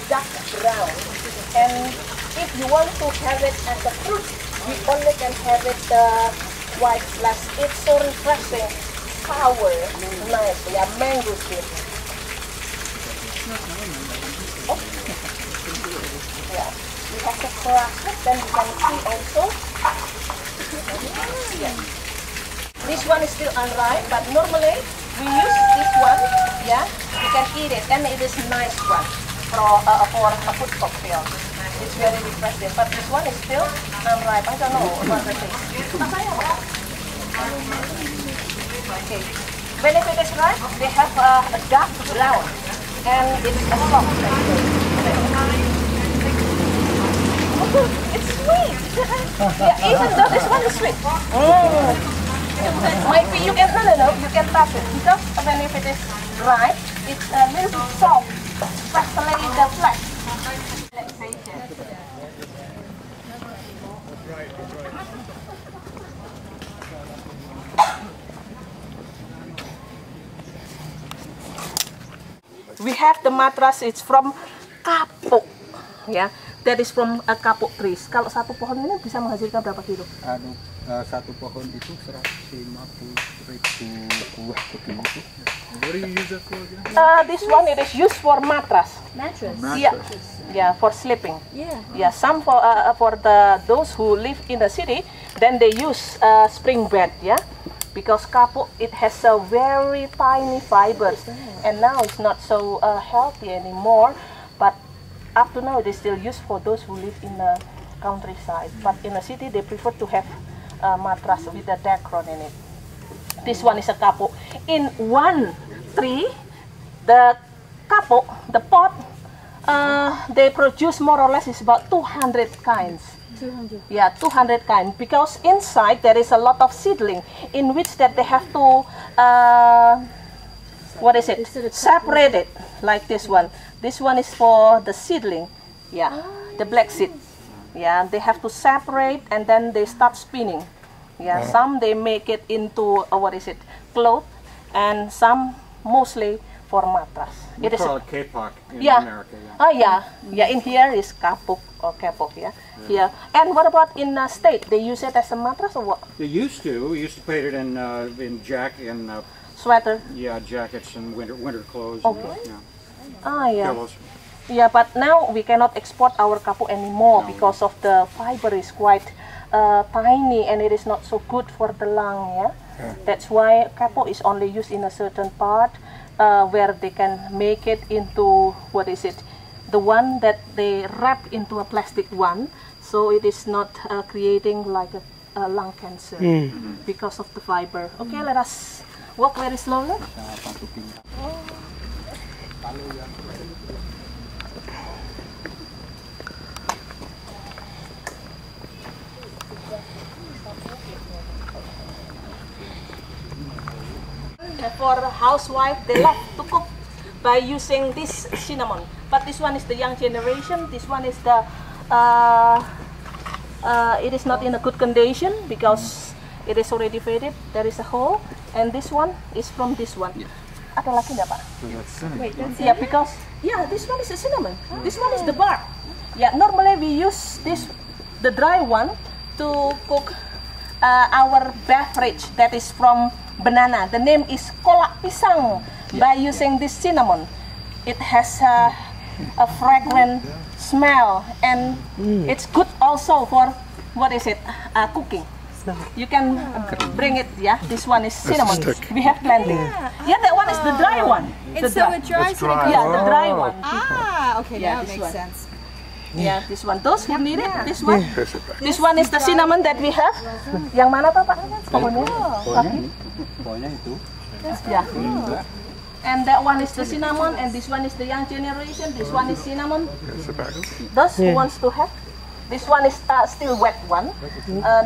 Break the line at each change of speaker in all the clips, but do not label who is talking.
dark brown. And if you want to have it as a fruit, we only can have it white plus. It's so refreshing, sour, nice. Yeah, mango sweet. Oh. Yeah, we have to crush it. Then you can see also. Yeah. This one is still unripe, but normally we use this one. Yeah, you can eat it, and it is nice one for a food cocktail. It's very refreshing, but this one is still unripe. I don't know what the taste. Okay. When it is ripe, they have a dark brown, and it's a soft texture. It's sweet. Yeah, even though this one is sweet. Might be you can you can touch it because when if it is ripe, it's a little bit soft, especially the flesh. We have the matras. It's from kapuk, ya. That is from a kapuk trees. Kalau satu pohon ini bisa menghasilkan berapa kilo?
Satu pohon itu 150.000 buah begini. What do you use it for again?
This one it is used for matras.
Mattress.
Yeah, for sleeping.
Yeah.
Some for those who live in the city, then they use spring bed. Yeah, because kapuk it has a very tiny fibers, and now it's not so healthy anymore. But up to now, it is still used for those who live in the countryside. But in the city, they prefer to have a mattress with a dacron in it. This one is a kapuk. In one tree, the kapuk, the pot, they produce more or less is about 200 kinds.
200.
Yeah, 200 kinds. Because inside there is a lot of seedling in which that they have to separate it like this one. This one is for the seedling, yeah, the black seed. Yeah, they have to separate and then they start spinning. Yeah, some they make it into cloth, and some mostly for mattress.
We call it kapok in
yeah.
America. Yeah.
Oh yeah. In here is kapuk or kapok. Yeah. Here. And what about in the state? They use it as a mattress or what?
They used to. We used to put it in
Sweater.
Yeah, jackets and winter clothes.
Okay.
And,
Yeah.
pillows.
Yeah, but now we cannot export our kapuk anymore because of the fiber is quite tiny and it is not so good for the lung. Yeah. That's why kapuk is only used in a certain part where they can make it into the one that they wrap into a plastic one, so it is not creating like a lung cancer because of the fiber. Okay, let us walk very slowly. For housewife, they love to cook by using this cinnamon. But this one is the young generation. This one is the it is not in a good condition because it is already faded. There is a hole, and this one is from this one. Ada lagi nggak, Pak?
Wait, that's
Yeah, because this one is a cinnamon. This one is the bark. Yeah, normally we use the dry one to cook our beverage that is from banana. The name is kolak pisang. By using this cinnamon, it has a fragrant smell, and it's good also for cooking. You can bring it. Yeah, this one is cinnamon. We have plenty. Yeah, that one is the dry one.
And so it dries when it goes.
Yeah, the dry one.
Ah, okay,
Yeah,
now it
this
makes
one.
sense.
Yeah, this one. Those who need it, this one. This one is the cinnamon that we have. Yang mana tuh, Pak? Pohonnya?
Pohonnya itu.
Yeah. And that one is the cinnamon, and this one is the young generation. This one is cinnamon. Those who wants to have. This one is still wet one.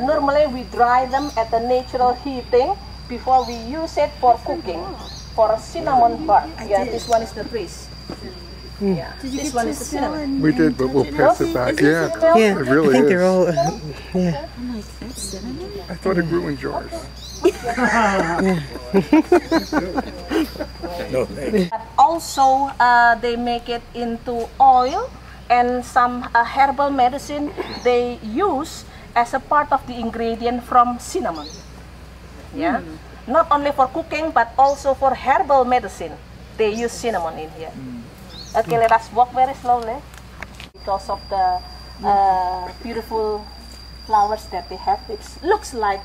Normally we dry them at the natural heating before we use it for cooking. For cinnamon bark. Yeah, this one is the trees. Yeah, this one is the cinnamon.
We did, but we'll pass it back. Yeah,
Yeah,
it really
I think
is.
they're all, yeah.
I'm like, that's cinnamon?
I thought it grew in jars.
No, thanks.
But also, they make it into oil, and some herbal medicine they use as a part of the ingredient from cinnamon. Yeah, not only for cooking but also for herbal medicine. They use cinnamon in here. Okay, let us walk very slowly because of the beautiful flowers that they have. It looks like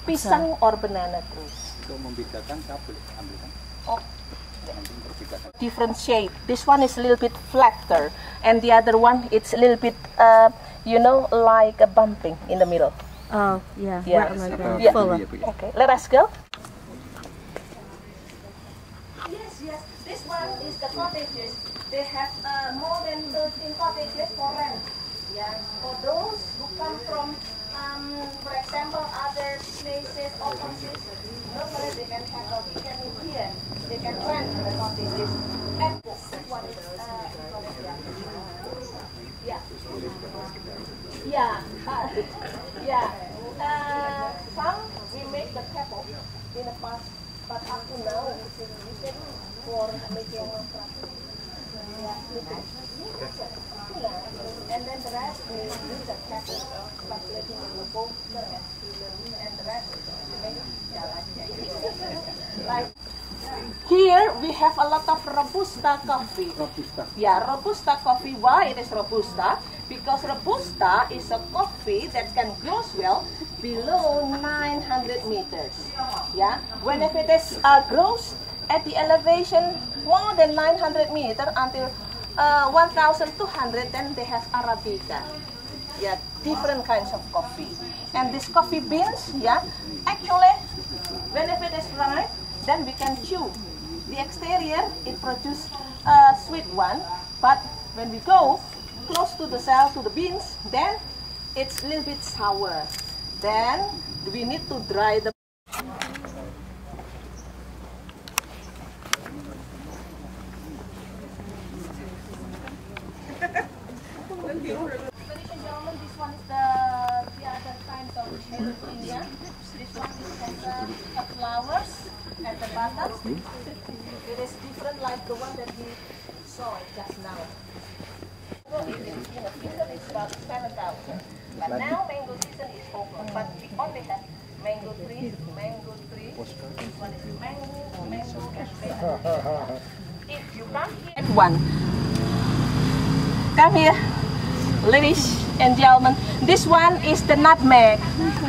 pisang or banana trees. Oh. Different shape. This one is a little bit flatter, and the other one it's a little bit, you know, like a bumping in the middle.
Oh, yeah.
Yeah.
Right, like that.
Yeah.
Fuller.
Okay, let us go. Yes. This one is the cottages. They have more than 13 cottages for rent. Yeah. For those who come from, for example, other places or countries, normally they can have a weekend in here. They can rent the cottages. And this one is some we make the table in the past, but up to now we use it for making and then the rest we use the table, but letting the boat and the rest we make like here we have a lot of Robusta coffee. Yeah, Robusta coffee. Why it is Robusta? Because Robusta is a coffee that can grow well below 900 meters. Yeah, when if it is grows at the elevation more than 900 meters until 1,200, then they have Arabica. Yeah, different kinds of coffee. And this coffee beans, yeah, actually, when if it is ripe, then we can chew. The exterior, it produces a sweet one, but when we go close to the cell, to the beans, then it's a little bit sour. Then we need to dry the this one is the other kind of India. This one has flowers at the bottom. It is different like the one that we saw just now. Season is about 7,000. But now mango season is over. But we only have mango trees. This one is mango, and mango. If you come here, one. Come here, ladies and gentlemen. This one is the nutmeg,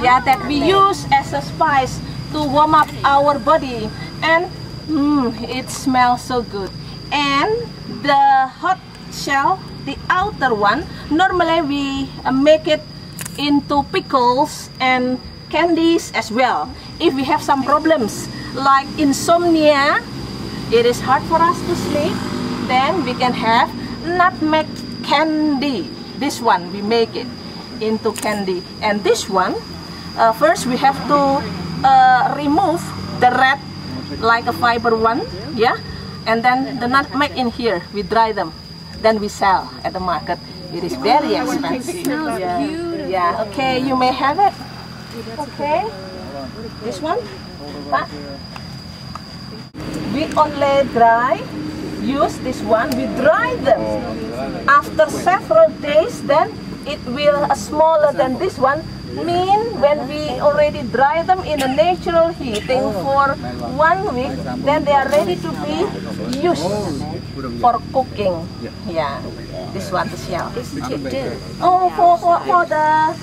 yeah, that we use as a spice to warm up our body, and it smells so good. And the hot shell, the outer one, normally we make it into pickles and candies as well. If we have some problems like insomnia, it is hard for us to sleep, then we can have nutmeg candy. This one we make it into candy. And this one, first we have to remove the red, like a fiber one, yeah, and then the nutmeg in here, we dry them, then we sell at the market. It is very expensive. Yeah, okay, you may have it. Okay, this one, we only dry, use this one, we dry them. After several days, then it will smaller than this one. Mean when we already dry them in a natural heating for 1 week, then they are ready to be used for cooking. Yeah, this one, the shell. Oh, for the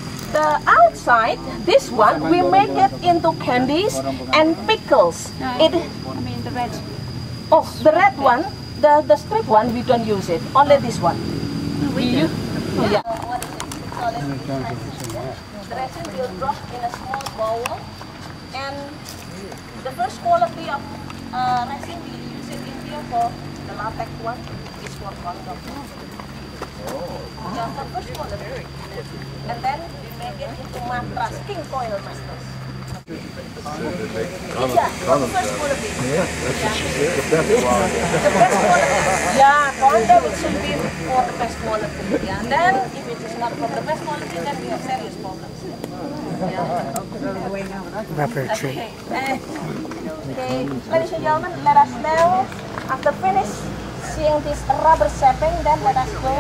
outside, this one we make it into candies and pickles. I mean the red. Oh, the red one, the strip one, we don't use it. Only this one. We use. Yeah. The resin will drop in a small bowl, and the first quality of resin we use it in here for the latex one is for condom. Yeah, for first quality. And then we make it into mattress, king coil mattress. Yeah, for the first quality.
Yeah, that's what she said. The best one.
The best quality. Yeah, condom it should be for the best quality. Yeah, and then if it is not for the best quality, then we have serious problems. Yeah.
Not very cheap.
Okay. Okay, ladies and gentlemen, let us now, after finish seeing this rubber shaping, then let us go.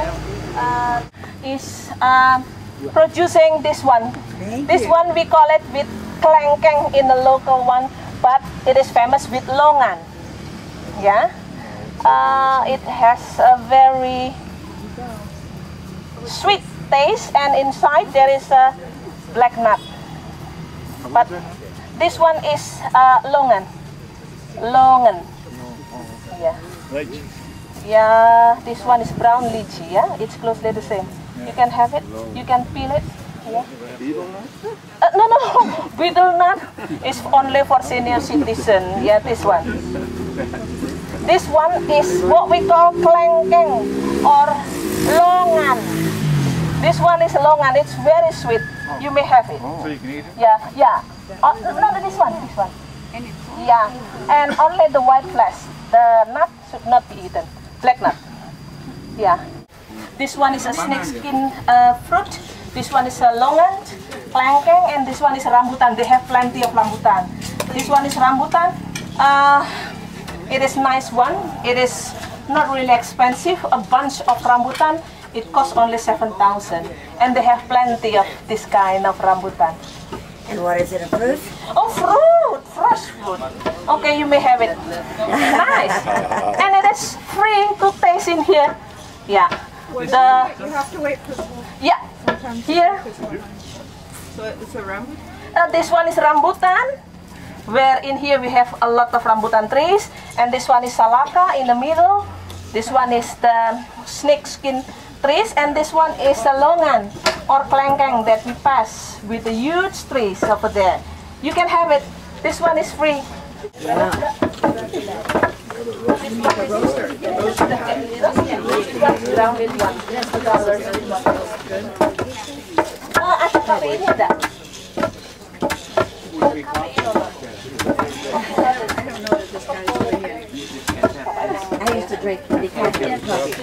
Producing this one. This one we call it with klengkeng in the local one, but it is famous with longan. Yeah, it has a very sweet taste, and inside there is a black nut. But this one is longan. Longan. Yeah. Yeah, this one is brown lychee. Yeah, it's closely the same. You can have it. You can peel it. Yeah. No, betel nut is only for senior citizen. Yeah, this one. This one is what we call klengkeng or longan. This one is longan. It's very sweet. You may have it.
So you can eat it?
Yeah. No, this one. Yeah, and only the white flesh. The nut should not be eaten. Black nut. Yeah. This one is a snakeskin fruit. This one is a longan, klengkeng, and this one is rambutan. They have plenty of rambutan. This one is rambutan. It is nice one. It is not really expensive. A bunch of rambutan, it costs only 7,000, and they have plenty of this kind of rambutan.
And what is it, a fruit?
Oh, fruit! Fresh fruit. Okay, you may have it. Nice. And it is free to taste in here. Yeah.
You have to wait for the
Yeah. Here.
So it's a rambutan?
This one is rambutan, where in here we have a lot of rambutan trees. And this one is salaka in the middle. This one is the snakeskin trees, and this one is a longan or klengkeng that we pass with the huge trees over there. You can have it. This one is free. Grounded one. Ada kafeinnya ada.
I used to drink decaf coffee.